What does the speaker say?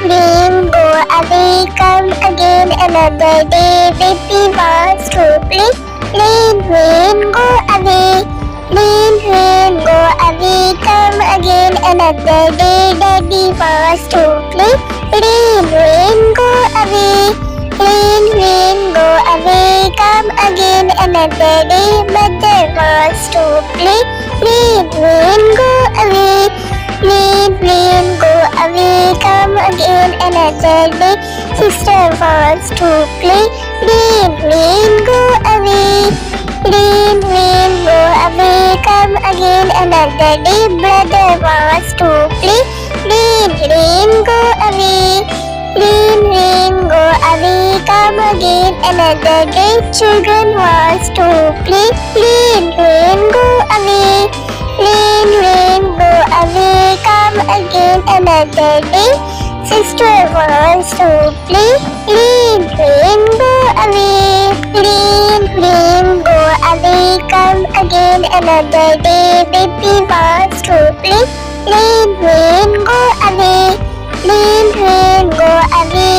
green, go away, come again another day. Baby wants to play. Rain, go away. Rain, go away, come again another day. Daddy wants to play. Rain, go away. Rain, go away, come again another day. Mother wants to play. Rain, go away. Rain, go away, come again another day. Sister wants to play. Rain, go away. Rain, go away, come again another day. Brother wants to play. Rain, go away. Rain, go away, come again another day. Children wants to play. Rain, go away. Rain, go away, come again another day. Sister wants to play. Rain, go away. Rain, go away, come again another day. Baby wants to play.